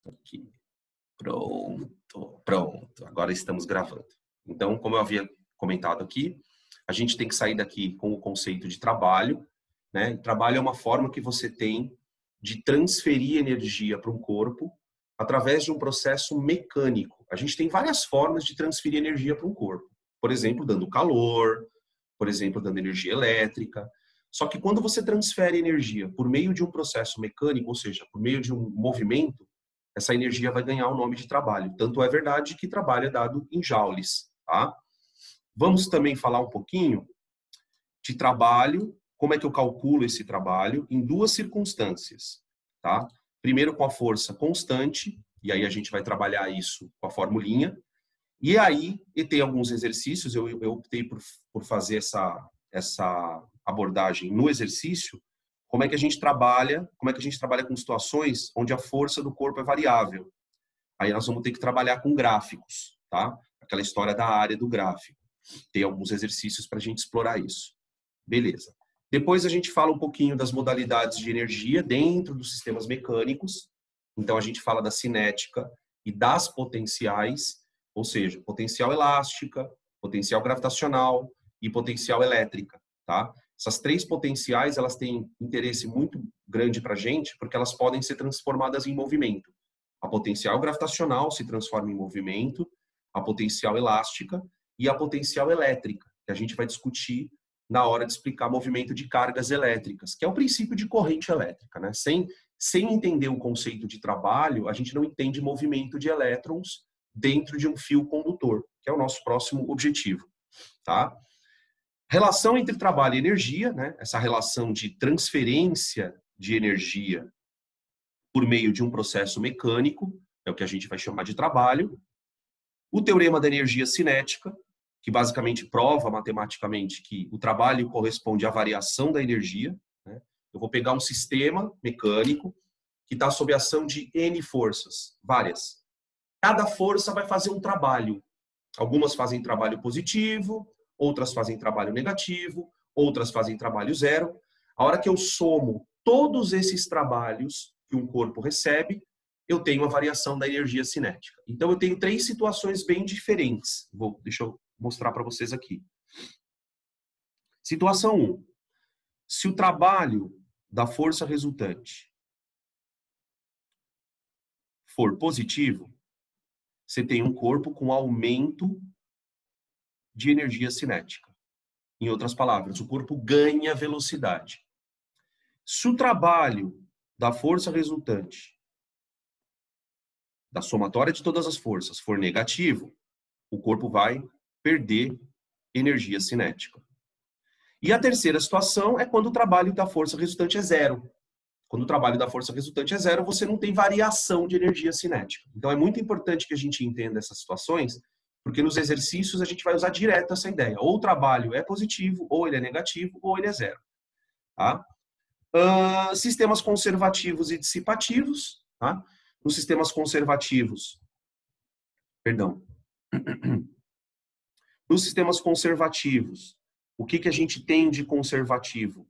Aqui. Pronto, pronto. Agora estamos gravando. Então, como eu havia comentado aqui, a gente tem que sair daqui com o conceito de trabalho, né? Trabalho é uma forma que você tem de transferir energia para um corpo através de um processo mecânico. A gente tem várias formas de transferir energia para um corpo. Por exemplo, dando calor, por exemplo, dando energia elétrica. Só que quando você transfere energia por meio de um processo mecânico, ou seja, por meio de um movimento, essa energia vai ganhar o nome de trabalho. Tanto é verdade que trabalho é dado em joules, tá? Vamos também falar um pouquinho de trabalho, como é que eu calculo esse trabalho em duas circunstâncias, tá? Primeiro com a força constante, e aí a gente vai trabalhar isso com a formulinha, e aí tem alguns exercícios, eu optei por fazer essa abordagem no exercício, como é que a gente trabalha com situações onde a força do corpo é variável. Aí nós vamos ter que trabalhar com gráficos, tá? Aquela história da área do gráfico. Tem alguns exercícios para a gente explorar isso. Beleza. Depois a gente fala um pouquinho das modalidades de energia dentro dos sistemas mecânicos. Então a gente fala da cinética e das potenciais, ou seja, potencial elástica, potencial gravitacional e potencial elétrica, tá? Essas três potenciais, elas têm interesse muito grande para a gente, porque elas podem ser transformadas em movimento. A potencial gravitacional se transforma em movimento, a potencial elástica e a potencial elétrica, que a gente vai discutir na hora de explicar movimento de cargas elétricas, que é o princípio de corrente elétrica, né? Sem entender o conceito de trabalho, a gente não entende movimento de elétrons dentro de um fio condutor, que é o nosso próximo objetivo, tá? Relação entre trabalho e energia, né? Essa relação de transferência de energia por meio de um processo mecânico, é o que a gente vai chamar de trabalho. O teorema da energia cinética, que basicamente prova matematicamente que o trabalho corresponde à variação da energia, né? Eu vou pegar um sistema mecânico que está sob a ação de N forças, várias. Cada força vai fazer um trabalho. Algumas fazem trabalho positivo, outras fazem trabalho negativo, outras fazem trabalho zero. A hora que eu somo todos esses trabalhos que um corpo recebe, eu tenho a variação da energia cinética. Então, eu tenho três situações bem diferentes. Deixa eu mostrar para vocês aqui. Situação 1. Se o trabalho da força resultante for positivo, você tem um corpo com aumento de energia cinética. Em outras palavras, o corpo ganha velocidade. Se o trabalho da força resultante, da somatória de todas as forças, for negativo, o corpo vai perder energia cinética. E a terceira situação é quando o trabalho da força resultante é zero. Quando o trabalho da força resultante é zero, você não tem variação de energia cinética. Então é muito importante que a gente entenda essas situações, porque nos exercícios a gente vai usar direto essa ideia. Ou o trabalho é positivo, ou ele é negativo, ou ele é zero. Tá? Sistemas conservativos e dissipativos. Tá? Nos sistemas conservativos, perdão. Nos sistemas conservativos, o que a gente tem de conservativo?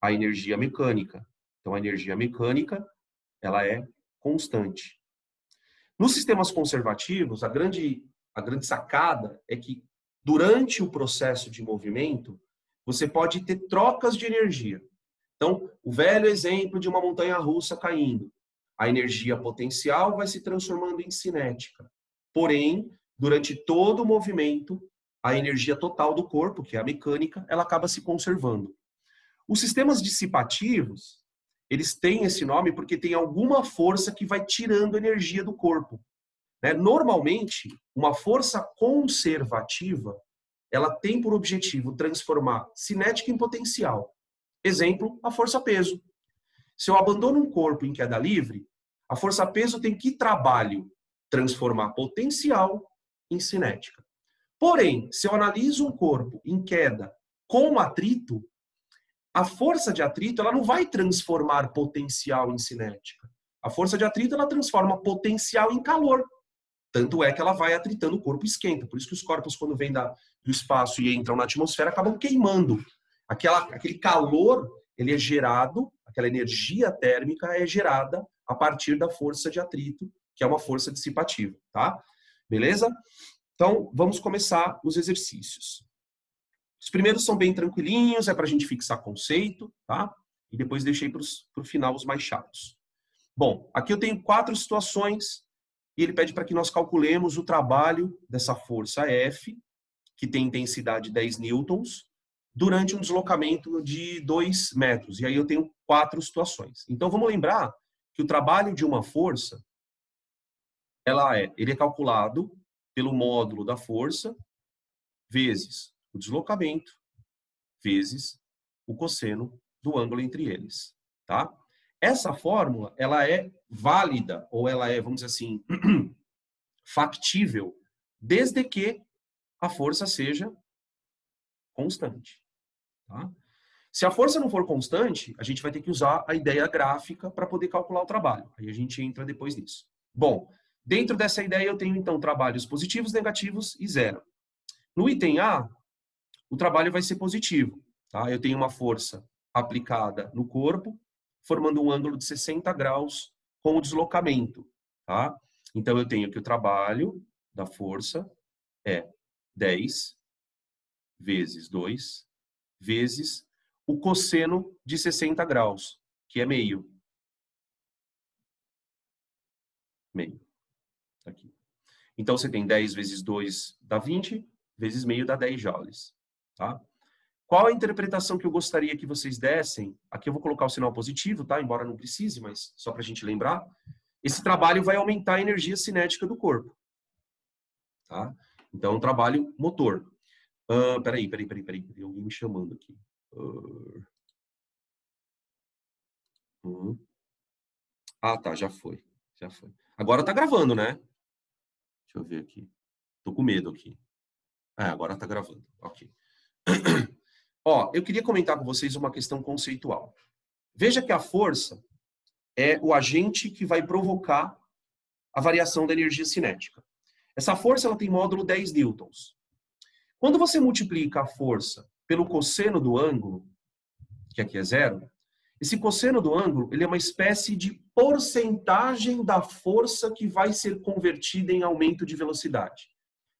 A energia mecânica. Então, a energia mecânica, ela é constante. Nos sistemas conservativos, a grande sacada é que, durante o processo de movimento, você pode ter trocas de energia. Então, o velho exemplo de uma montanha-russa caindo. A energia potencial vai se transformando em cinética. Porém, durante todo o movimento, a energia total do corpo, que é a mecânica, ela acaba se conservando. Os sistemas dissipativos, eles têm esse nome porque tem alguma força que vai tirando energia do corpo. Normalmente, uma força conservativa, ela tem por objetivo transformar cinética em potencial. Exemplo, a força-peso. Se eu abandono um corpo em queda livre, a força-peso tem que trabalho transformar potencial em cinética. Porém, se eu analiso um corpo em queda com atrito, a força de atrito ela não vai transformar potencial em cinética. A força de atrito ela transforma potencial em calor. Tanto é que ela vai atritando, o corpo esquenta. Por isso que os corpos, quando vêm do espaço e entram na atmosfera, acabam queimando. Aquele calor, ele é gerado, aquela energia térmica é gerada a partir da força de atrito que é uma força dissipativa, tá? Beleza? Então, vamos começar os exercícios. Os primeiros são bem tranquilinhos, é para a gente fixar conceito, tá? E depois deixei para o final os mais chatos. Bom, aqui eu tenho 4 situações e ele pede para que nós calculemos o trabalho dessa força F, que tem intensidade 10 newtons, durante um deslocamento de 2 metros. E aí eu tenho 4 situações. Então, vamos lembrar que o trabalho de uma força, ele é calculado pelo módulo da força vezes o deslocamento vezes o cosseno do ângulo entre eles, tá? Essa fórmula, ela é válida, ou ela é, vamos dizer assim, factível, desde que a força seja constante, tá? Se a força não for constante, a gente vai ter que usar a ideia gráfica para poder calcular o trabalho. Aí a gente entra depois nisso. Bom, dentro dessa ideia eu tenho, então, trabalhos positivos, negativos e zero. No item A, o trabalho vai ser positivo, tá? Eu tenho uma força aplicada no corpo, formando um ângulo de 60 graus com o deslocamento, tá? Então, eu tenho que o trabalho da força é 10 vezes 2 vezes o cosseno de 60 graus, que é meio. Meio. Aqui. Então, você tem 10 vezes 2 dá 20, vezes meio dá 10 joules, tá? Qual a interpretação que eu gostaria que vocês dessem? Aqui eu vou colocar o sinal positivo, tá? Embora não precise, mas só para a gente lembrar. Esse trabalho vai aumentar a energia cinética do corpo, tá? Então, é um trabalho motor. Peraí. Tem alguém me chamando aqui. Ah, tá, já foi. Já foi. Agora tá gravando, né? Deixa eu ver aqui. Tô com medo aqui. Agora tá gravando. Ok. Ó, eu queria comentar com vocês uma questão conceitual. Veja que a força é o agente que vai provocar a variação da energia cinética. Essa força ela tem módulo 10 newtons. Quando você multiplica a força pelo cosseno do ângulo, que aqui é zero, esse cosseno do ângulo ele é uma espécie de porcentagem da força que vai ser convertida em aumento de velocidade.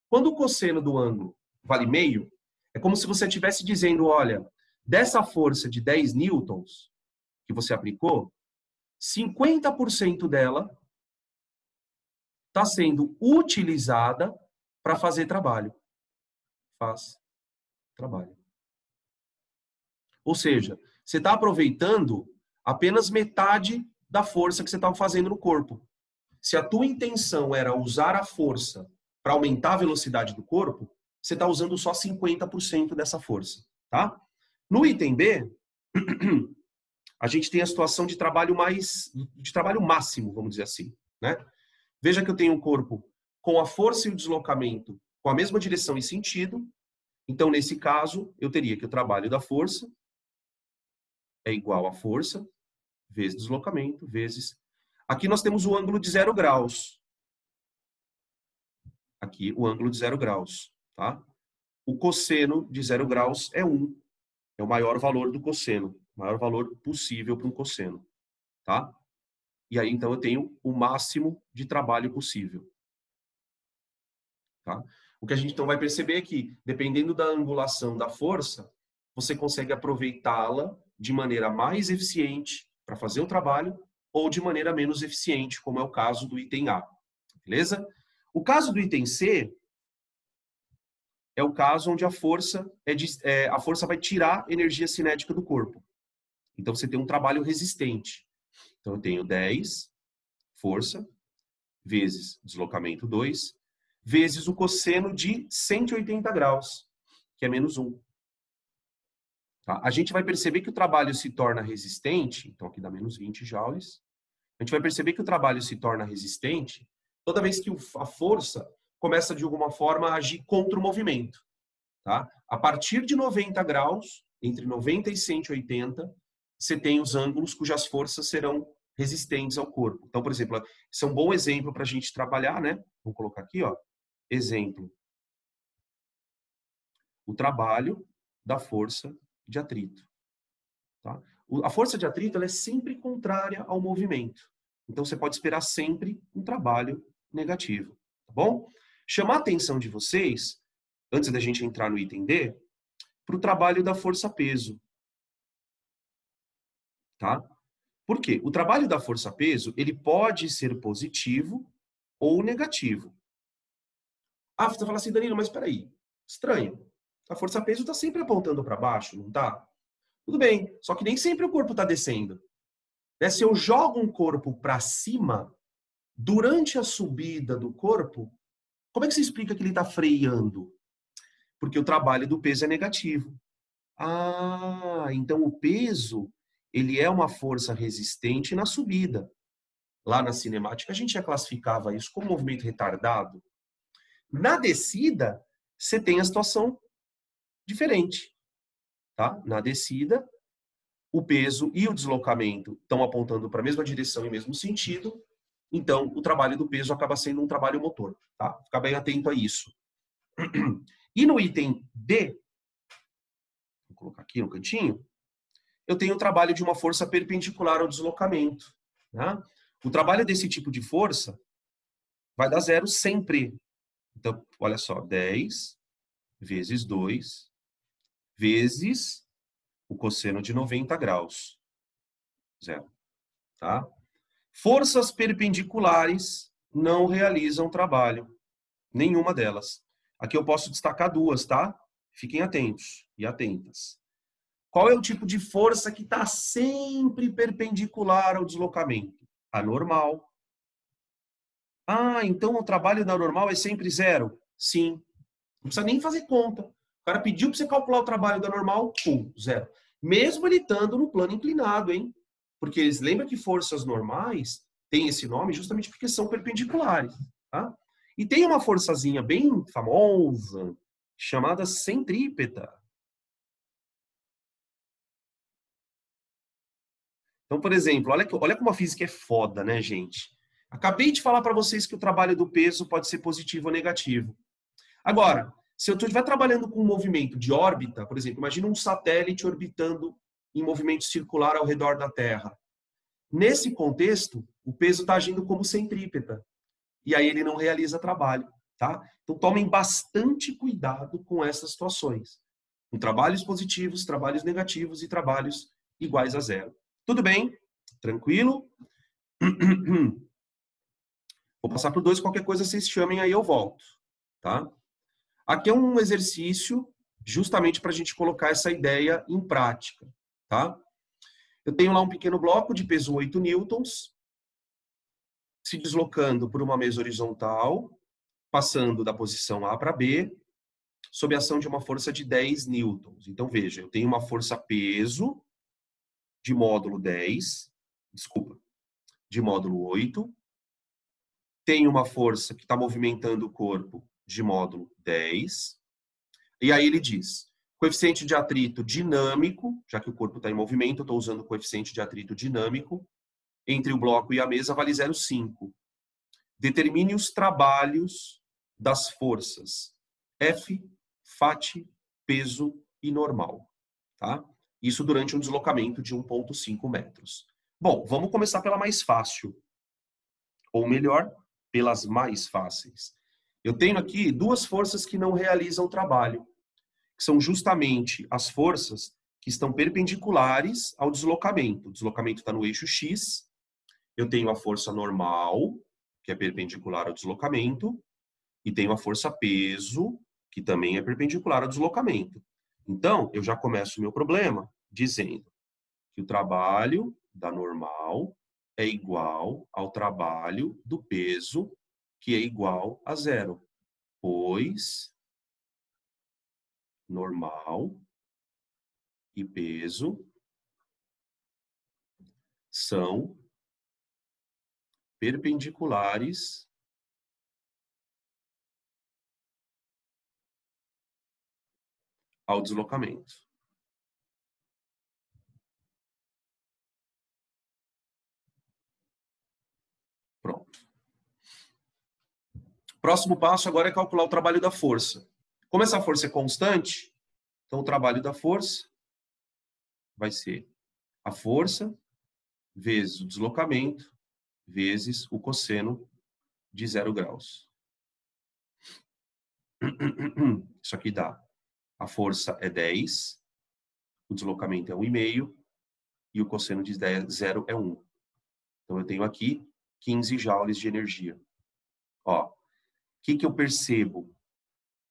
Quando o cosseno do ângulo vale meio, é como se você estivesse dizendo, olha, dessa força de 10 newtons que você aplicou, 50% dela está sendo utilizada para fazer trabalho. Faz trabalho. Ou seja, você está aproveitando apenas metade da força que você estava fazendo no corpo. Se a tua intenção era usar a força para aumentar a velocidade do corpo, você está usando só 50% dessa força, tá? No item B, a gente tem a situação de trabalho máximo, vamos dizer assim, né? Veja que eu tenho um corpo com a força e o deslocamento com a mesma direção e sentido. Então, nesse caso, eu teria que o trabalho da força é igual a força vezes deslocamento vezes... Aqui nós temos o ângulo de 0 graus. Aqui o ângulo de 0 graus, tá? O cosseno de 0 graus é 1. É o maior valor do cosseno. O maior valor possível para um cosseno, tá? E aí, então, eu tenho o máximo de trabalho possível. Tá? O que a gente então vai perceber é que, dependendo da angulação da força, você consegue aproveitá-la de maneira mais eficiente para fazer o trabalho ou de maneira menos eficiente, como é o caso do item A. Beleza? O caso do item C é o caso onde a força vai tirar energia cinética do corpo. Então, você tem um trabalho resistente. Então, eu tenho 10, força, vezes deslocamento 2, vezes o cosseno de 180 graus, que é menos 1. Tá? A gente vai perceber que o trabalho se torna resistente, então aqui dá menos 20 joules. A gente vai perceber que o trabalho se torna resistente toda vez que a força começa, de alguma forma, a agir contra o movimento. Tá? A partir de 90 graus, entre 90 e 180, você tem os ângulos cujas forças serão resistentes ao corpo. Então, por exemplo, esse é um bom exemplo para a gente trabalhar, né? Vamos colocar aqui, ó. Exemplo. O trabalho da força de atrito. Tá? A força de atrito ela é sempre contrária ao movimento. Então, você pode esperar sempre um trabalho negativo, tá bom? Chamar a atenção de vocês, antes da gente entrar no item D, para o trabalho da força-peso, tá? Por quê? O trabalho da força-peso, ele pode ser positivo ou negativo. Ah, você fala assim, Danilo, mas espera aí, estranho. A força-peso está sempre apontando para baixo, não está? Tudo bem, só que nem sempre o corpo está descendo. Né? Se eu jogo um corpo para cima, durante a subida do corpo, como é que você explica que ele está freando? Porque o trabalho do peso é negativo. Ah, então o peso, ele é uma força resistente na subida. Lá na cinemática, a gente já classificava isso como movimento retardado. Na descida, você tem a situação diferente. Tá? Na descida, o peso e o deslocamento estão apontando para a mesma direção e mesmo sentido, então o trabalho do peso acaba sendo um trabalho motor. Tá? Fica bem atento a isso. E no item D, vou colocar aqui no cantinho, eu tenho o trabalho de uma força perpendicular ao deslocamento. Né? O trabalho desse tipo de força vai dar zero sempre. Então, olha só, 10 vezes 2 vezes o cosseno de 90 graus. Zero. Tá? Forças perpendiculares não realizam trabalho. Nenhuma delas. Aqui eu posso destacar duas, tá? Fiquem atentos e atentas. Qual é o tipo de força que está sempre perpendicular ao deslocamento? A normal. Ah, então o trabalho da normal é sempre zero? Sim. Não precisa nem fazer conta. O cara pediu para você calcular o trabalho da normal, pum, zero. Mesmo ele estando no plano inclinado, hein? Porque eles lembram que forças normais têm esse nome justamente porque são perpendiculares, tá? E tem uma forçazinha bem famosa chamada centrípeta. Então, por exemplo, olha como a física é foda, né, gente? Acabei de falar para vocês que o trabalho do peso pode ser positivo ou negativo. Agora, se eu estiver trabalhando com um movimento de órbita, por exemplo, imagina um satélite orbitando em movimento circular ao redor da Terra. Nesse contexto, o peso está agindo como centrípeta. E aí ele não realiza trabalho, tá? Então tomem bastante cuidado com essas situações. Com trabalhos positivos, trabalhos negativos e trabalhos iguais a zero. Tudo bem? Tranquilo? Vou passar para o 2, qualquer coisa vocês chamem aí eu volto, tá? Aqui é um exercício justamente para a gente colocar essa ideia em prática, tá? Eu tenho lá um pequeno bloco de peso 8 newtons, se deslocando por uma mesa horizontal, passando da posição A para B, sob a ação de uma força de 10 newtons. Então, veja, eu tenho uma força peso de módulo 10, desculpa, de módulo 8, tenho uma força que está movimentando o corpo de módulo 10, e aí ele diz, coeficiente de atrito dinâmico, já que o corpo está em movimento, eu estou usando o coeficiente de atrito dinâmico, entre o bloco e a mesa vale 0,5. Determine os trabalhos das forças F, FAT, peso e normal. Tá? Isso durante um deslocamento de 1,5 metros. Bom, vamos começar pela mais fácil. Ou melhor, pelas mais fáceis. Eu tenho aqui duas forças que não realizam o trabalho, que são justamente as forças que estão perpendiculares ao deslocamento. O deslocamento está no eixo X. Eu tenho a força normal, que é perpendicular ao deslocamento, e tenho a força peso, que também é perpendicular ao deslocamento. Então, eu já começo o meu problema dizendo que o trabalho da normal é igual ao trabalho do peso, que é igual a zero, pois normal e peso são perpendiculares ao deslocamento. Pronto. Próximo passo agora é calcular o trabalho da força. Como essa força é constante, então o trabalho da força vai ser a força vezes o deslocamento vezes o cosseno de 0 graus. Isso aqui dá. A força é 10, o deslocamento é 1,5 e o cosseno de 0 é 1. Então, eu tenho aqui 15 joules de energia. Ó, o que eu percebo?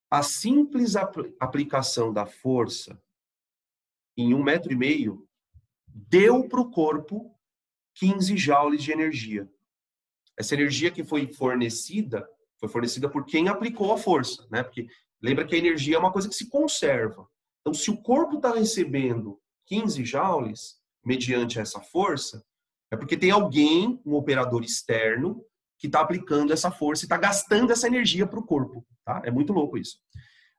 A simples aplicação da força em 1,5 metro deu para o corpo 15 joules de energia. Essa energia que foi fornecida por quem aplicou a força, né? Porque lembra que a energia é uma coisa que se conserva. Então, se o corpo está recebendo 15 joules mediante essa força, é porque tem alguém, um operador externo, que está aplicando essa força e está gastando essa energia para o corpo. Tá? É muito louco isso.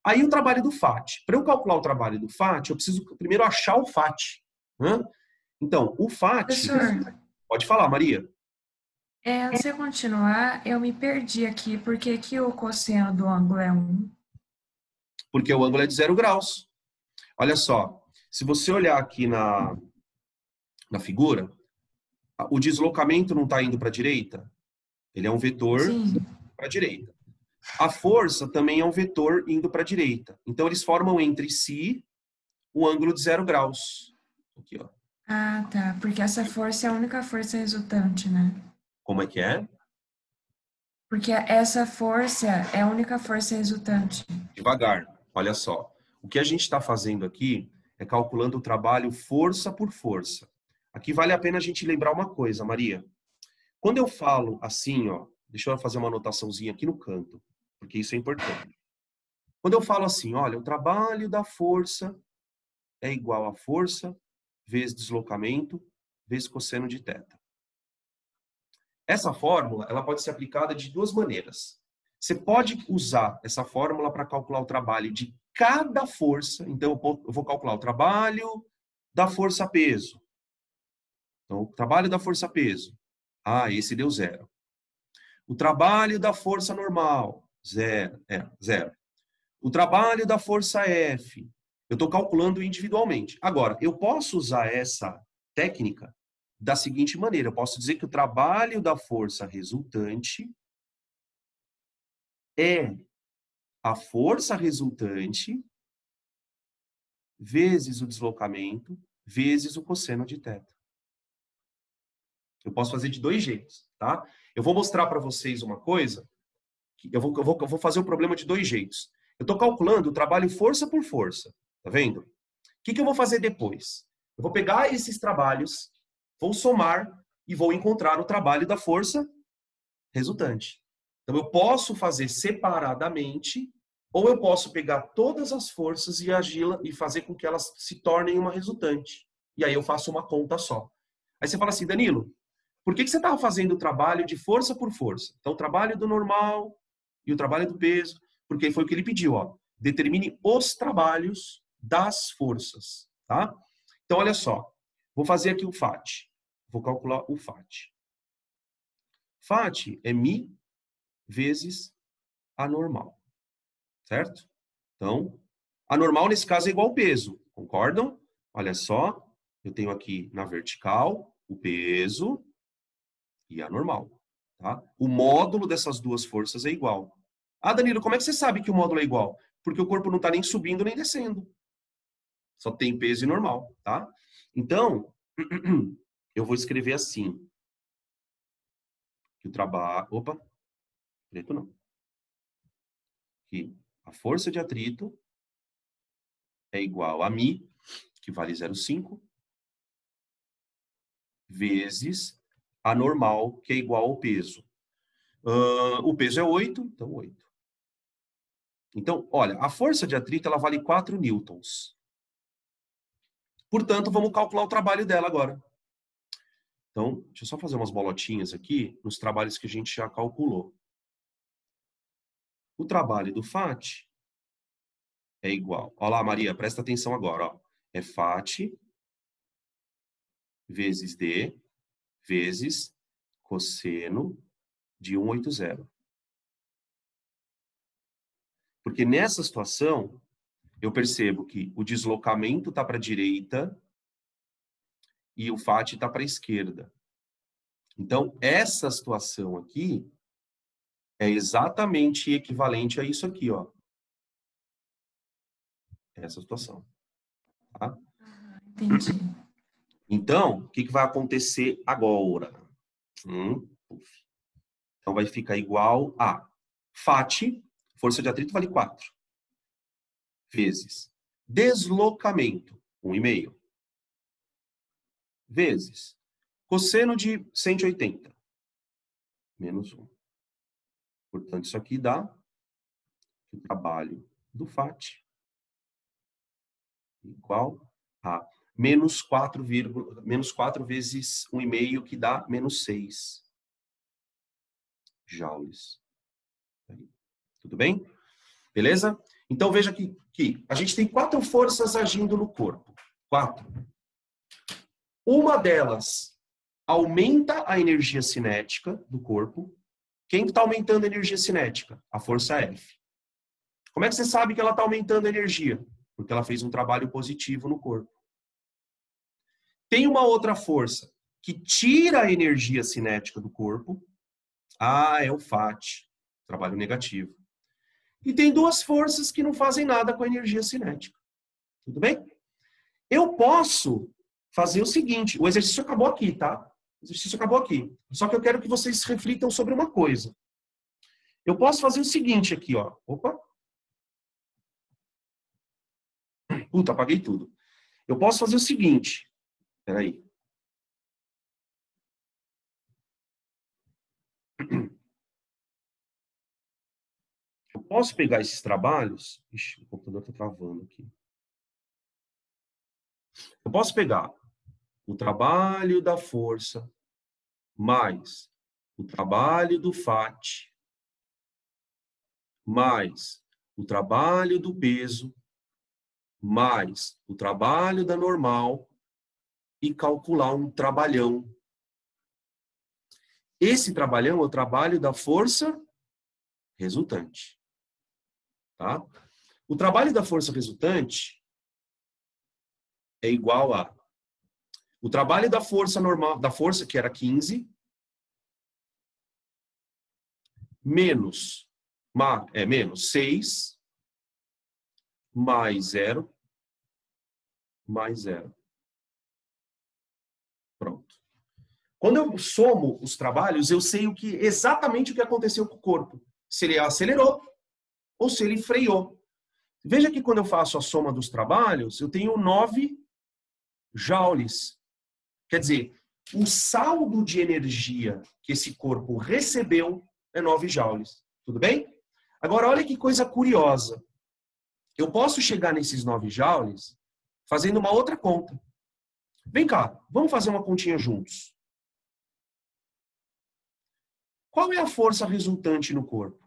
Aí o trabalho do FAT. Para eu calcular o trabalho do FAT, eu preciso primeiro achar o FAT. Né? Então, o FAT... Professor, Pode falar, Maria. antes de continuar, eu me perdi aqui. Por que que o cosseno do ângulo é 1? Porque o ângulo é de 0 graus. Olha só, se você olhar aqui na figura, o deslocamento não está indo para a direita? Ele é um vetor Sim. para a direita. A força também é um vetor indo para a direita. Então, eles formam entre si o ângulo de 0 graus. Aqui, ó. Ah, tá. Porque essa força é a única força resultante, né? Como é que é? Porque essa força é a única força resultante. Devagar. Olha só. O que a gente está fazendo aqui é calculando o trabalho força por força. Aqui vale a pena a gente lembrar uma coisa, Maria. Quando eu falo assim, ó, deixa eu fazer uma anotaçãozinha aqui no canto, porque isso é importante. Quando eu falo assim, olha, o trabalho da força é igual a força vezes deslocamento vezes cosseno de θ. Essa fórmula, ela pode ser aplicada de duas maneiras. Você pode usar essa fórmula para calcular o trabalho de cada força. Então, eu vou calcular o trabalho da força-peso. Então, o trabalho da força-peso. Ah, esse deu 0. O trabalho da força normal. 0. 0. O trabalho da força F. Eu estou calculando individualmente. Agora, eu posso usar essa técnica da seguinte maneira. Eu posso dizer que o trabalho da força resultante é a força resultante vezes o deslocamento vezes o cosseno de θ. Eu posso fazer de dois jeitos, tá? Eu vou mostrar para vocês uma coisa. Eu vou fazer o problema de dois jeitos. Eu estou calculando o trabalho força por força. Tá vendo? O que eu vou fazer depois? Eu vou pegar esses trabalhos, vou somar e vou encontrar o trabalho da força resultante. Então, eu posso fazer separadamente ou eu posso pegar todas as forças e agi-la e fazer com que elas se tornem uma resultante. E aí eu faço uma conta só. Aí você fala assim, Danilo, por que você estava fazendo o trabalho de força por força? Então, o trabalho do normal e o trabalho do peso, porque foi o que ele pediu, ó. Determine os trabalhos das forças, tá? Então, olha só. Vou fazer aqui o FAT. Vou calcular o FAT. FAT é Mi vezes a normal, certo? Então, a normal nesse caso é igual ao peso, concordam? Olha só, eu tenho aqui na vertical o peso e a normal, tá? O módulo dessas duas forças é igual. Ah, Danilo, como é que você sabe que o módulo é igual? Porque o corpo não está nem subindo nem descendo. Só tem peso e normal, tá? Então, eu vou escrever assim. Que o trabalho... Opa, preto não. Que a força de atrito é igual a Mi, que vale 0,5, vezes a normal, que é igual ao peso. O peso é 8, então 8. Então, olha, a força de atrito ela vale 4 newtons. Portanto, vamos calcular o trabalho dela agora. Então, deixa eu só fazer umas bolotinhas aqui nos trabalhos que a gente já calculou. O trabalho do FAT é igual. Olha lá, Maria, presta atenção agora. Ó. É FAT vezes D vezes cosseno de 180. Porque nessa situação, eu percebo que o deslocamento está para a direita e o FAT está para a esquerda. Então, essa situação aqui é exatamente equivalente a isso aqui, ó. Essa situação. Tá? Entendi. Então, o que vai acontecer agora? Então, vai ficar igual a FAT, força de atrito vale 4, vezes deslocamento, 1,5, vezes cosseno de 180, menos 1. Portanto, isso aqui dá o trabalho do FAT igual a menos 4 vezes 1,5, que dá menos 6 joules. Tudo bem? Beleza? Então, veja que a gente tem 4 forças agindo no corpo. 4. Uma delas aumenta a energia cinética do corpo. Quem está aumentando a energia cinética? A força F. Como é que você sabe que ela está aumentando a energia? Porque ela fez um trabalho positivo no corpo. Tem uma outra força que tira a energia cinética do corpo. É o FAT, trabalho negativo. E tem 2 forças que não fazem nada com a energia cinética. Tudo bem? Eu posso fazer o seguinte, o exercício acabou aqui, tá? O exercício acabou aqui. Só que eu quero que vocês reflitam sobre uma coisa. Eu posso fazer o seguinte aqui, ó. Opa. Puta, apaguei tudo. Eu posso fazer o seguinte. Peraí. Eu posso pegar esses trabalhos... Ixi, o computador está travando aqui. Eu posso pegar o trabalho da força mais o trabalho do FAT mais o trabalho do peso mais o trabalho da normal e calcular um trabalhão. Esse trabalhão é o trabalho da força resultante. Tá? O trabalho da força resultante é igual a o trabalho da força normal, da força que era 15, menos 6, mais 0, mais 0. Pronto. Quando eu somo os trabalhos, eu sei exatamente o que aconteceu com o corpo. Se ele acelerou ou se ele freou. Veja que quando eu faço a soma dos trabalhos, eu tenho 9 joules. Quer dizer, o saldo de energia que esse corpo recebeu é 9 joules. Tudo bem? Agora, olha que coisa curiosa. Eu posso chegar nesses 9 joules fazendo uma outra conta. Vem cá, vamos fazer uma continha juntos. Qual é a força resultante no corpo?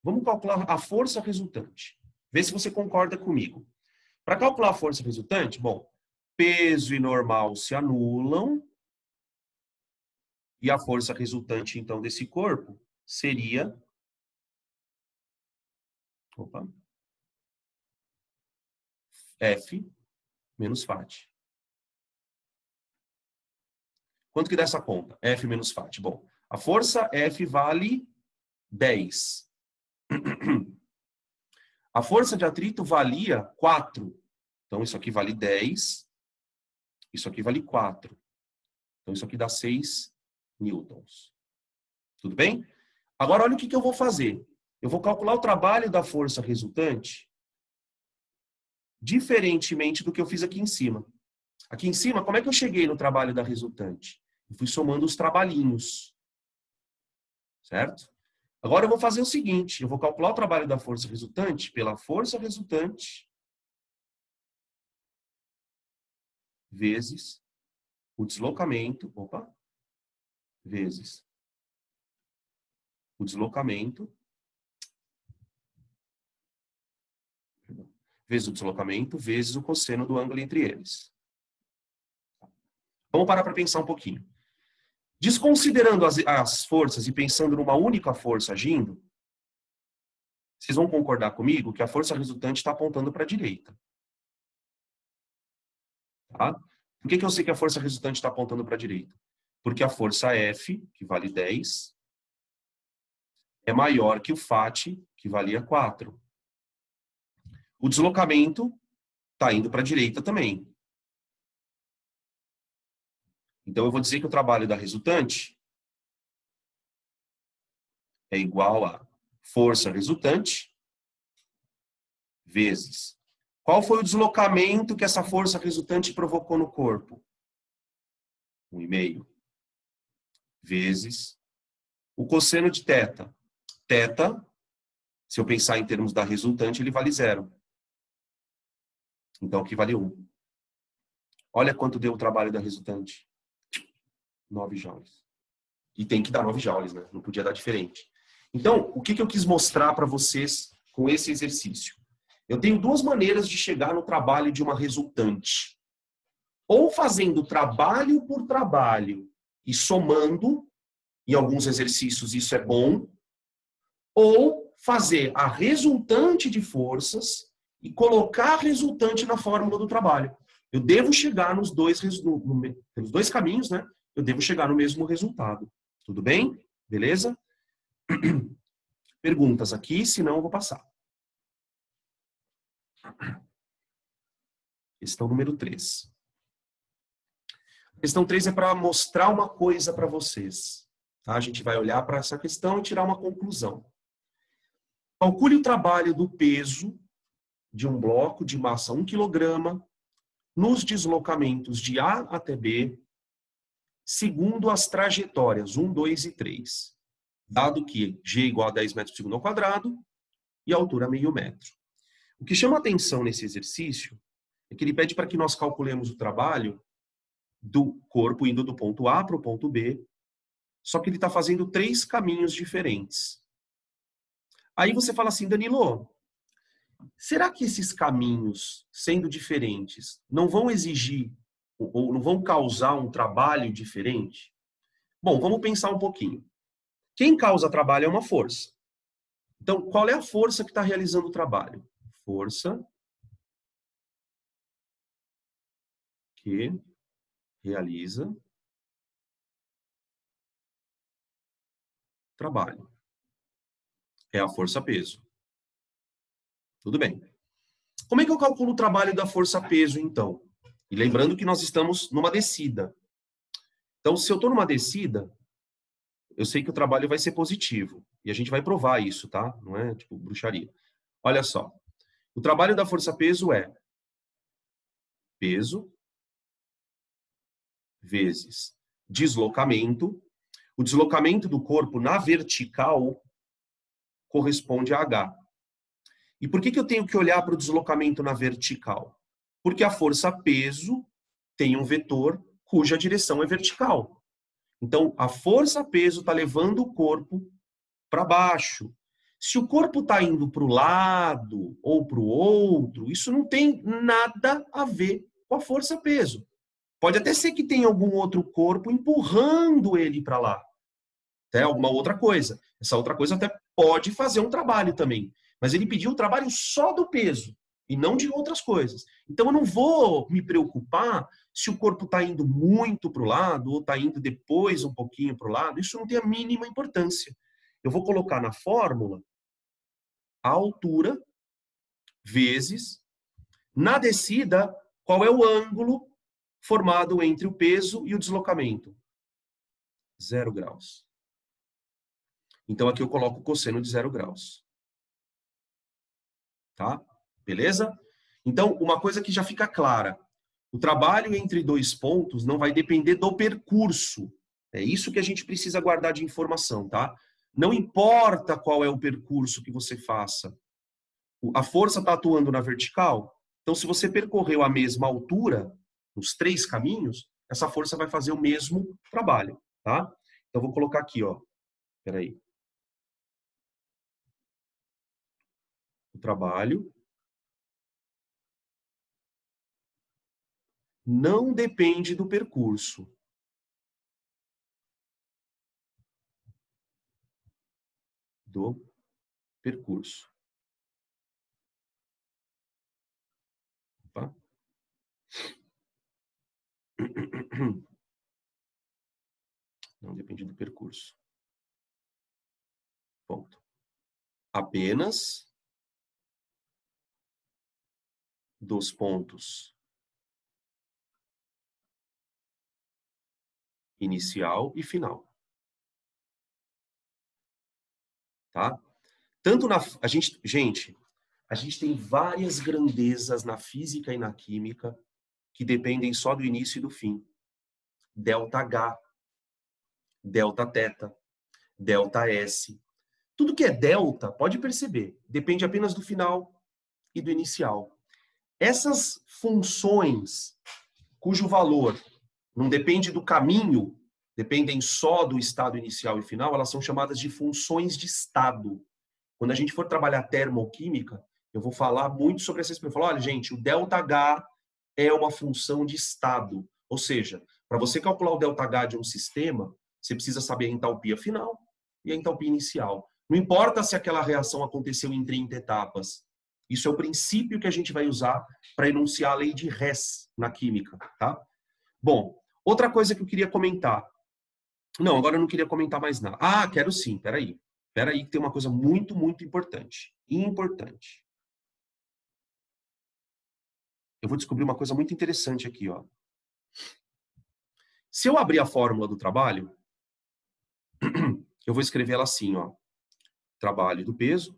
Vamos calcular a força resultante. Vê se você concorda comigo. Para calcular a força resultante, bom, peso e normal se anulam. E a força resultante, então, desse corpo seria... F menos FAT. Quanto que dá essa conta? F menos FAT. Bom, a força F vale 10. A força de atrito valia 4. Então, isso aqui vale 10. Isso aqui vale 4. Então, isso aqui dá 6 newtons. Tudo bem? Agora, olha o que eu vou fazer. Eu vou calcular o trabalho da força resultante diferentemente do que eu fiz aqui em cima. Aqui em cima, como é que eu cheguei no trabalho da resultante? Eu fui somando os trabalhinhos. Certo? Agora eu vou fazer o seguinte, eu vou calcular o trabalho da força resultante pela força resultante vezes o deslocamento, vezes o deslocamento, vezes o cosseno do ângulo entre eles. Vamos parar para pensar um pouquinho. Desconsiderando as forças e pensando numa única força agindo, vocês vão concordar comigo que a força resultante está apontando para a direita. Tá? Por que eu sei que a força resultante está apontando para a direita? Porque a força F, que vale 10, é maior que o FAT, que valia 4. O deslocamento está indo para a direita também. Então, eu vou dizer que o trabalho da resultante é igual a força resultante vezes. Qual foi o deslocamento que essa força resultante provocou no corpo? 1,5. Vezes o cosseno de θ. Θ, se eu pensar em termos da resultante, ele vale 0. Então, aqui vale 1. Olha quanto deu o trabalho da resultante. 9 joules. E tem que dar 9 joules, né? Não podia dar diferente. Então, o que eu quis mostrar para vocês com esse exercício? Eu tenho duas maneiras de chegar no trabalho de uma resultante. Ou fazendo trabalho por trabalho e somando, em alguns exercícios isso é bom, ou fazer a resultante de forças e colocar a resultante na fórmula do trabalho. Eu devo chegar nos dois, pelos dois caminhos, né? Eu devo chegar no mesmo resultado. Tudo bem? Beleza? Perguntas aqui, senão eu vou passar. Questão número 3. Questão 3 é para mostrar uma coisa para vocês. Tá? A gente vai olhar para essa questão e tirar uma conclusão. Calcule o trabalho do peso de um bloco de massa 1 kg nos deslocamentos de A até B, segundo as trajetórias 1, 2 e 3. Dado que G igual a 10 metros por segundo ao quadrado e a altura meio metro. O que chama atenção nesse exercício é que ele pede para que nós calculemos o trabalho do corpo indo do ponto A para o ponto B, só que ele está fazendo 3 caminhos diferentes. Aí você fala assim, Danilo, será que esses caminhos, sendo diferentes, não vão exigir ou não vão causar um trabalho diferente? Bom, vamos pensar um pouquinho. Quem causa trabalho é uma força. Então, qual é a força que está realizando o trabalho? Força que realiza trabalho. É a força-peso. Tudo bem. Como é que eu calculo o trabalho da força-peso, então? E lembrando que nós estamos numa descida. Então, se eu estou numa descida, eu sei que o trabalho vai ser positivo. E a gente vai provar isso, tá? Não é tipo bruxaria. Olha só. O trabalho da força-peso é peso vezes deslocamento. O deslocamento do corpo na vertical corresponde a H. E por que eu tenho que olhar para o deslocamento na vertical? Porque a força-peso tem um vetor cuja direção é vertical. Então, a força-peso está levando o corpo para baixo. Se o corpo está indo para o lado ou para o outro, isso não tem nada a ver com a força-peso. Pode até ser que tenha algum outro corpo empurrando ele para lá. Até alguma outra coisa. Essa outra coisa até pode fazer um trabalho também. Mas ele pediu o trabalho só do peso e não de outras coisas. Então eu não vou me preocupar se o corpo está indo muito para o lado ou está indo depois um pouquinho para o lado. Isso não tem a mínima importância. Eu vou colocar na fórmula a altura vezes, na descida, qual é o ângulo formado entre o peso e o deslocamento. 0 graus. Então aqui eu coloco o cosseno de 0 graus. Tá? Beleza? Então, uma coisa que já fica clara. O trabalho entre dois pontos não vai depender do percurso. É isso que a gente precisa guardar de informação, tá? Não importa qual é o percurso que você faça. A força está atuando na vertical. Então, se você percorreu a mesma altura, nos 3 caminhos, essa força vai fazer o mesmo trabalho, tá? Então, vou colocar aqui, ó. Peraí. O trabalho não depende do percurso. Do percurso. Tá? Não depende do percurso. Ponto. Apenas dos pontos inicial e final. Tá? Tanto gente, a gente tem várias grandezas na física e na química que dependem só do início e do fim. Delta H, delta θ, delta S. Tudo que é delta, pode perceber, depende apenas do final e do inicial. Essas funções cujo valor não depende do caminho, dependem só do estado inicial e final, elas são chamadas de funções de estado. Quando a gente for trabalhar termoquímica, eu vou falar muito sobre essa expressão. Olha, gente, o ΔH é uma função de estado. Ou seja, para você calcular o ΔH de um sistema, você precisa saber a entalpia final e a entalpia inicial. Não importa se aquela reação aconteceu em 30 etapas. Isso é o princípio que a gente vai usar para enunciar a lei de Hess na química, tá? Bom, outra coisa que eu queria comentar. Não, agora eu não queria comentar mais nada. Ah, quero sim, peraí. Peraí, que tem uma coisa muito, muito importante. Importante. Eu vou descobrir uma coisa muito interessante aqui, ó. Se eu abrir a fórmula do trabalho, eu vou escrever ela assim, ó. Trabalho do peso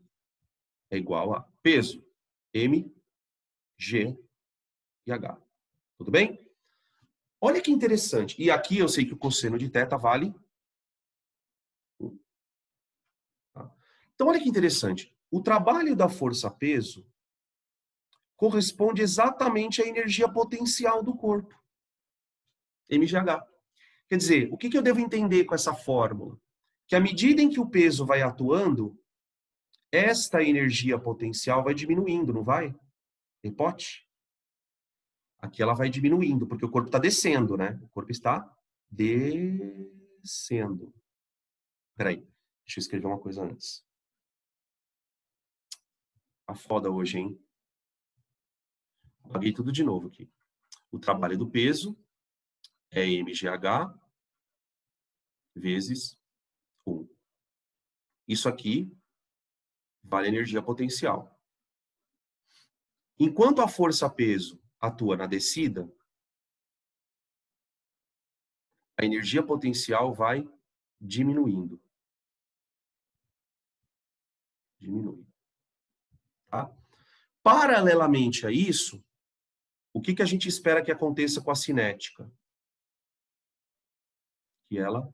é igual a peso, M, G e H. Tudo bem? Olha que interessante. E aqui eu sei que o cosseno de θ vale 1. Tá? Então, olha que interessante. O trabalho da força-peso corresponde exatamente à energia potencial do corpo, mgh. Quer dizer, o que eu devo entender com essa fórmula? Que à medida em que o peso vai atuando, esta energia potencial vai diminuindo, não vai? Hipote? Aqui ela vai diminuindo, porque o corpo está descendo, né? O corpo está descendo. Peraí, deixa eu escrever uma coisa antes. Tá foda hoje, hein? Apaguei tudo de novo aqui. O trabalho do peso é mgh vezes 1. Isso aqui vale energia potencial. Enquanto a força-peso atua na descida, a energia potencial vai diminuindo. Diminui. Tá? Paralelamente a isso, o que a gente espera que aconteça com a cinética? Que ela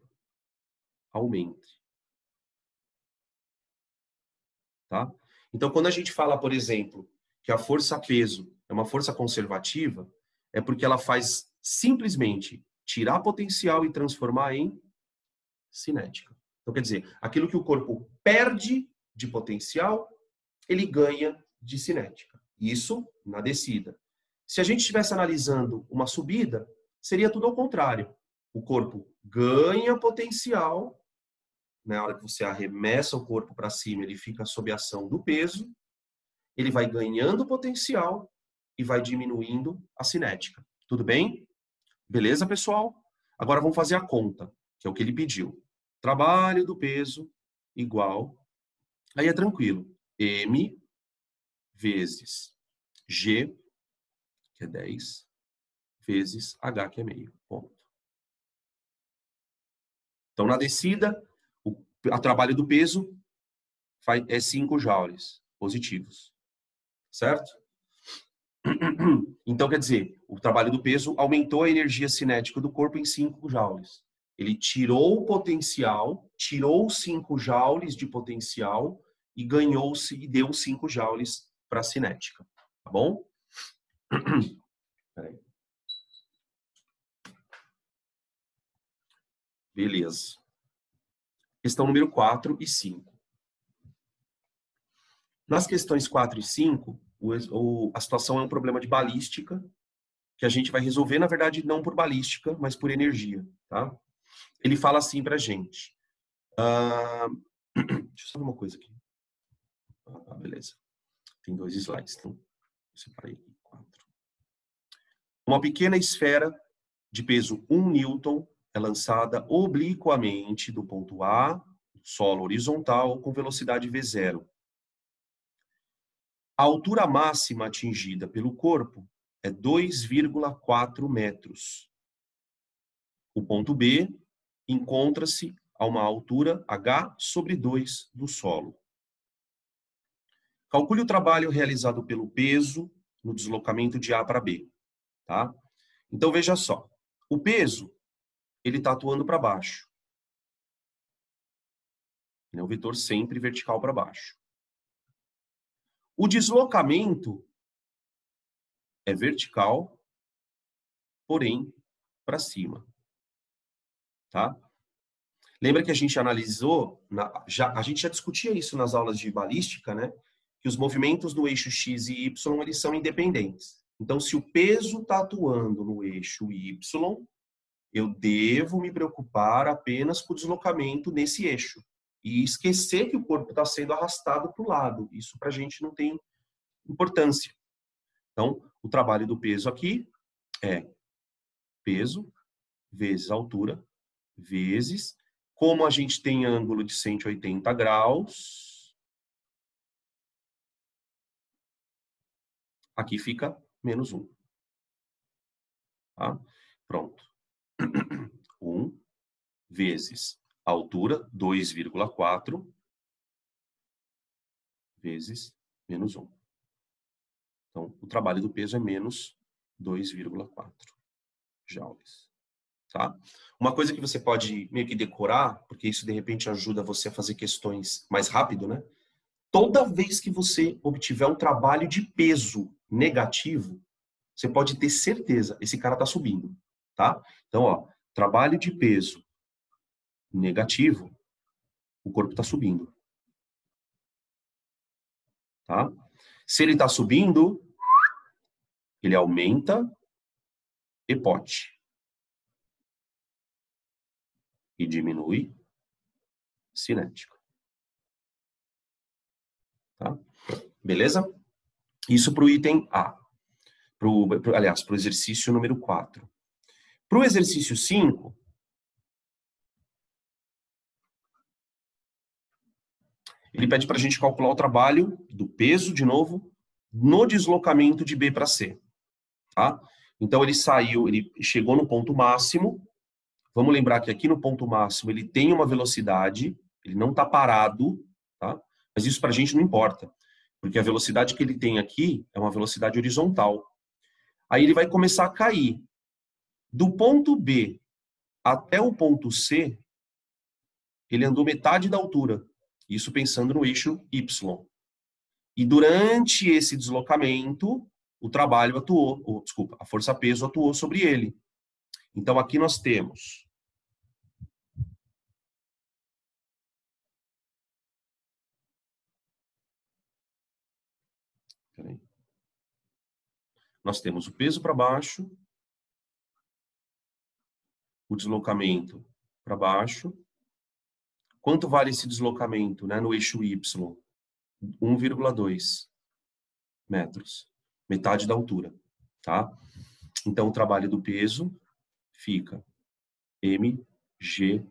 aumente. Tá? Então, quando a gente fala, por exemplo, que a força-peso é uma força conservativa, é porque ela faz simplesmente tirar potencial e transformar em cinética. Então, quer dizer, aquilo que o corpo perde de potencial, ele ganha de cinética. Isso na descida. Se a gente estivesse analisando uma subida, seria tudo ao contrário. O corpo ganha potencial, na hora que você arremessa o corpo para cima, ele fica sob a ação do peso, ele vai ganhando potencial e vai diminuindo a cinética. Tudo bem? Beleza, pessoal? Agora vamos fazer a conta, que é o que ele pediu. Trabalho do peso igual, aí é tranquilo, M vezes G, que é 10, vezes H, que é meio. Ponto. Então, na descida, o trabalho do peso é 5 joules positivos. Certo? Então, quer dizer, o trabalho do peso aumentou a energia cinética do corpo em 5 joules. Ele tirou o potencial, tirou 5 joules de potencial e ganhou-se e deu 5 joules para a cinética. Tá bom? Peraí. Beleza. Questão número 4 e 5. Nas questões 4 e 5, a situação é um problema de balística, que a gente vai resolver, na verdade, não por balística, mas por energia. Tá? Ele fala assim pra gente. Deixa eu só ver uma coisa aqui. Ah, beleza. Tem 2 slides, então eu separei aqui 4. Uma pequena esfera de peso 1 newton é lançada obliquamente do ponto A, solo horizontal, com velocidade V0. A altura máxima atingida pelo corpo é 2,4 metros. O ponto B encontra-se a uma altura H sobre 2 do solo. Calcule o trabalho realizado pelo peso no deslocamento de A para B. Tá? Então, veja só. O peso, ele está atuando para baixo. É um vetor sempre vertical para baixo. O deslocamento é vertical, porém, para cima. Tá? Lembra que a gente analisou, a gente já discutia isso nas aulas de balística, né? Que os movimentos no eixo X e Y, eles são independentes. Então, se o peso está atuando no eixo Y, eu devo me preocupar apenas com o deslocamento nesse eixo. E esquecer que o corpo está sendo arrastado para o lado. Isso para a gente não tem importância. Então, o trabalho do peso aqui é peso vezes altura, vezes, como a gente tem ângulo de 180 graus, aqui fica menos 1. Tá? Pronto. 1 vezes a altura, 2,4, vezes menos 1. Então, o trabalho do peso é menos 2,4 joules. Tá? Uma coisa que você pode meio que decorar, porque isso de repente ajuda você a fazer questões mais rápido, né? Toda vez que você obtiver um trabalho de peso negativo, você pode ter certeza, esse cara está subindo, tá? Então, ó, trabalho de peso negativo, o corpo está subindo. Tá? Se ele está subindo, ele aumenta EPOT. E diminui cinética. Tá? Beleza? Isso para o item A. Aliás, para o exercício número 4. Para o exercício 5, ele pede para a gente calcular o trabalho do peso, de novo, no deslocamento de B para C. Tá? Então, ele chegou no ponto máximo. Vamos lembrar que aqui no ponto máximo ele tem uma velocidade, ele não está parado, tá? Mas isso para a gente não importa, porque a velocidade que ele tem aqui é uma velocidade horizontal. Aí ele vai começar a cair. Do ponto B até o ponto C, ele andou metade da altura. Isso pensando no eixo Y. E durante esse deslocamento, o trabalho atuou, desculpa, a força-peso atuou sobre ele. Então aqui nós temos o peso para baixo, o deslocamento para baixo. Quanto vale esse deslocamento, né, no eixo Y? 1,2 metros. Metade da altura. Tá? Então, o trabalho do peso fica mgh,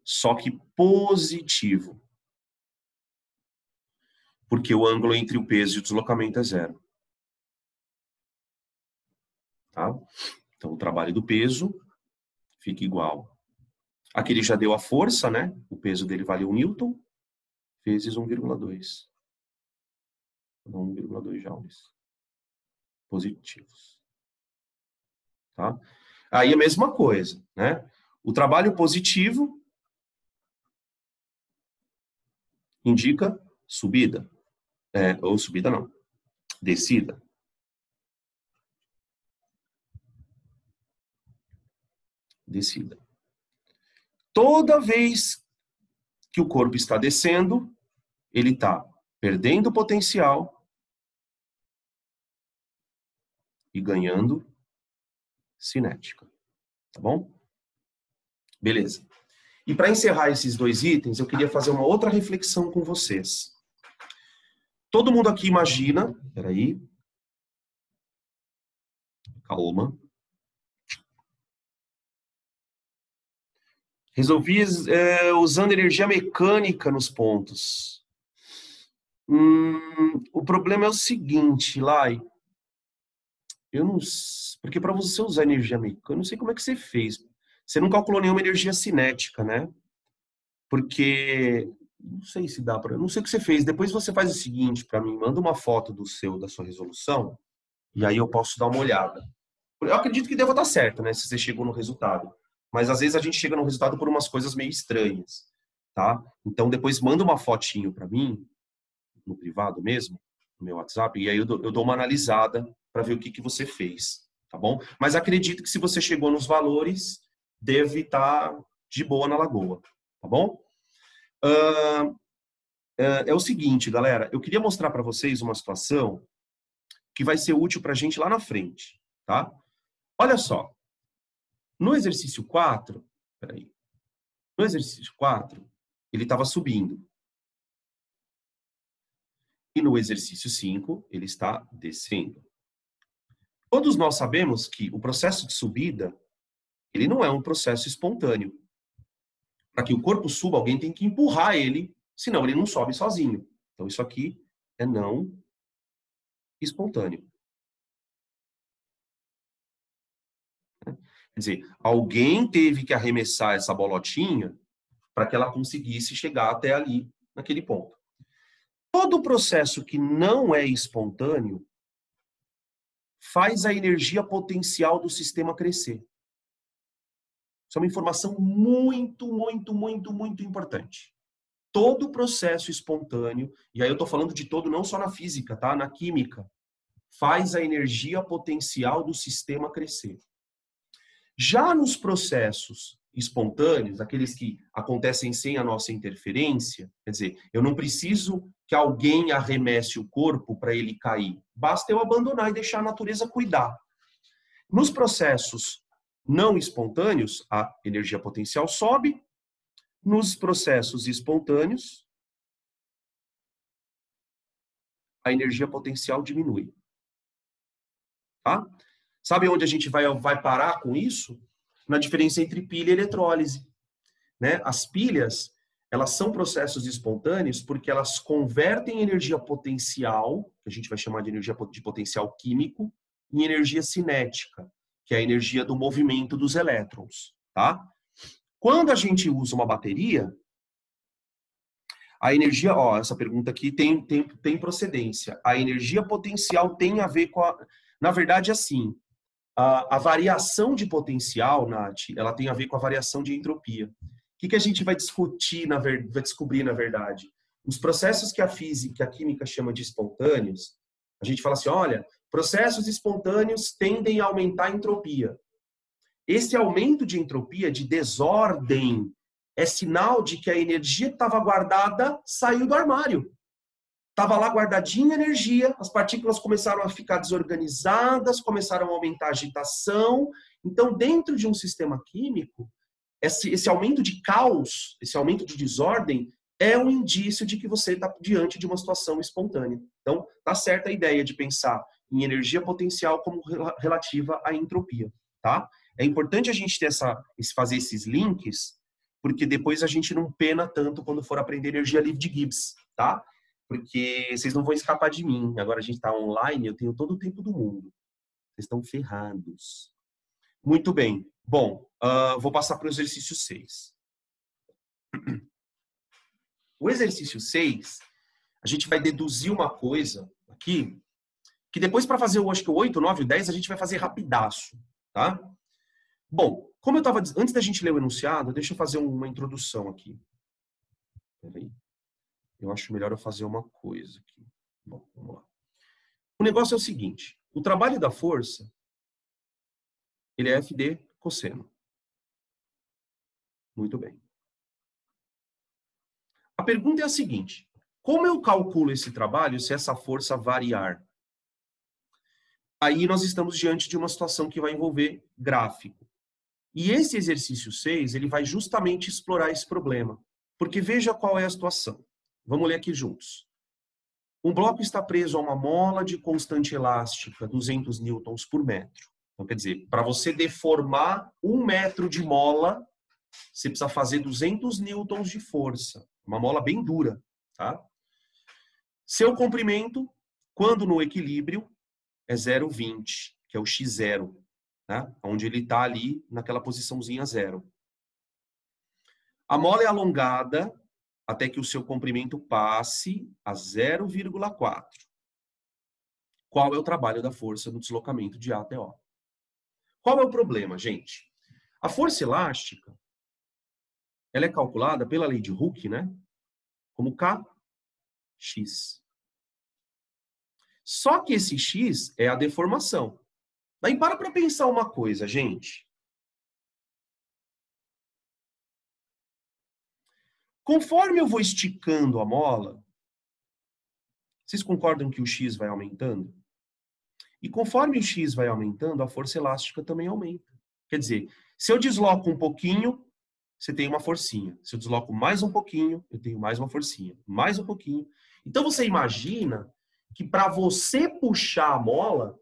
só que positivo. Porque o ângulo entre o peso e o deslocamento é 0. Tá? Então, o trabalho do peso fica igual. Aqui ele já deu a força, né? O peso dele vale 1 newton vezes 1,2. 1,2 joules positivos. Tá? Aí a mesma coisa, né? O trabalho positivo indica subida. Ou subida não, descida. Descida. Toda vez que o corpo está descendo, ele está perdendo potencial e ganhando cinética. Tá bom? Beleza. E para encerrar esses dois itens, eu queria fazer uma outra reflexão com vocês. Todo mundo aqui imagina... Peraí. Calma. Resolvi usando energia mecânica nos pontos. O problema é o seguinte, Lai. Eu não... Porque para você usar energia mecânica, eu não sei como é que você fez. Você não calculou nenhuma energia cinética, né? Porque... Não sei se dá para... Não sei o que você fez. Depois você faz o seguinte para mim. Manda uma foto da sua resolução. E aí eu posso dar uma olhada. Eu acredito que deva estar certo, né? Se você chegou no resultado. Mas às vezes a gente chega no resultado por umas coisas meio estranhas, tá? Então depois manda uma fotinho para mim, no privado mesmo, no meu WhatsApp, e aí eu dou uma analisada para ver o que você fez, tá bom? Mas acredito que se você chegou nos valores, deve estar de boa na lagoa, tá bom? É o seguinte, galera, eu queria mostrar para vocês uma situação que vai ser útil para a gente lá na frente, tá? Olha só, no exercício 4, peraí, no exercício 4, ele estava subindo. E no exercício 5, ele está descendo. Todos nós sabemos que o processo de subida, ele não é um processo espontâneo. Para que o corpo suba, alguém tem que empurrar ele, senão ele não sobe sozinho. Então isso aqui é não espontâneo. Quer dizer, alguém teve que arremessar essa bolotinha para que ela conseguisse chegar até ali, naquele ponto. Todo processo que não é espontâneo faz a energia potencial do sistema crescer. Isso é uma informação muito, muito, muito, muito importante. Todo processo espontâneo, e aí eu estou falando de todo não só na física, tá? Na química, faz a energia potencial do sistema crescer. Já nos processos espontâneos, aqueles que acontecem sem a nossa interferência, quer dizer, eu não preciso que alguém arremesse o corpo para ele cair. Basta eu abandonar e deixar a natureza cuidar. Nos processos não espontâneos, a energia potencial sobe. Nos processos espontâneos, a energia potencial diminui. Tá? Sabe onde a gente vai parar com isso? Na diferença entre pilha e eletrólise. Né? As pilhas, elas são processos espontâneos porque elas convertem energia potencial, que a gente vai chamar de energia de potencial químico, em energia cinética, que é a energia do movimento dos elétrons. Tá? Quando a gente usa uma bateria, a energia, essa pergunta aqui tem procedência. A energia potencial tem a ver com na verdade, assim, a variação de potencial, Nath, ela tem a ver com a variação de entropia. O que a gente vai discutir, vai descobrir, na verdade? Os processos que a física, a química chama de espontâneos, a gente fala assim, olha, processos espontâneos tendem a aumentar a entropia. Esse aumento de entropia, de desordem, é sinal de que a energia que estava guardada saiu do armário. Estava lá guardadinha a energia, as partículas começaram a ficar desorganizadas, começaram a aumentar a agitação. Então, dentro de um sistema químico, esse aumento de caos, esse aumento de desordem, é um indício de que você está diante de uma situação espontânea. Então, está certa a ideia de pensar em energia potencial como relativa à entropia. Tá? É importante a gente ter fazer esses links, porque depois a gente não pena tanto quando for aprender energia livre de Gibbs, tá? Porque vocês não vão escapar de mim. Agora a gente está online, eu tenho todo o tempo do mundo. Vocês estão ferrados. Muito bem. Bom, vou passar para o exercício 6. O exercício 6, a gente vai deduzir uma coisa aqui, que depois para fazer, acho que o 8, 9, o 10, a gente vai fazer rapidaço, tá? Bom, como eu estava... Antes da gente ler o enunciado, deixa eu fazer uma introdução aqui. Peraí. Eu acho melhor eu fazer uma coisa aqui. Bom, vamos lá. O negócio é o seguinte. O trabalho da força, ele é FD cosseno. Muito bem. A pergunta é a seguinte. Como eu calculo esse trabalho se essa força variar? Aí nós estamos diante de uma situação que vai envolver gráfico. E esse exercício 6, ele vai justamente explorar esse problema. Porque veja qual é a situação. Vamos ler aqui juntos. Um bloco está preso a uma mola de constante elástica, 200 newtons por metro. Então, quer dizer, para você deformar 1 metro de mola, você precisa fazer 200 newtons de força. Uma mola bem dura, tá? Seu comprimento, quando no equilíbrio, é 0,20, que é o x0, tá? Onde ele está ali naquela posiçãozinha 0. A mola é alongada até que o seu comprimento passe a 0,4. Qual é o trabalho da força no deslocamento de A até O? Qual é o problema, gente? A força elástica, ela é calculada pela lei de Hooke, né? Como Kx. Só que esse x é a deformação. Daí para pensar uma coisa, gente. Conforme eu vou esticando a mola, vocês concordam que o x vai aumentando? E conforme o x vai aumentando, a força elástica também aumenta. Quer dizer, se eu desloco um pouquinho, você tem uma forcinha. Se eu desloco mais um pouquinho, eu tenho mais uma forcinha. Mais um pouquinho. Então você imagina que para você puxar a mola,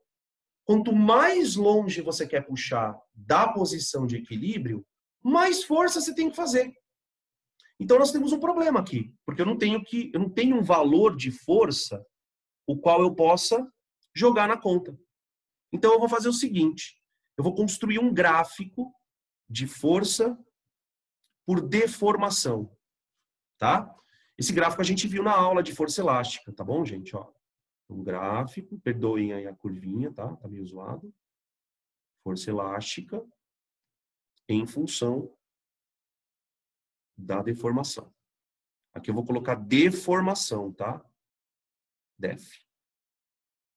quanto mais longe você quer puxar da posição de equilíbrio, mais força você tem que fazer. Então nós temos um problema aqui, porque eu não tenho um valor de força o qual eu possa jogar na conta. Então eu vou fazer o seguinte, eu vou construir um gráfico de força por deformação, tá? Esse gráfico a gente viu na aula de força elástica, tá bom, gente? Ó, um gráfico, perdoem aí a curvinha, tá? Tá meio zoado. Força elástica em função da deformação. Aqui eu vou colocar deformação, tá? Def.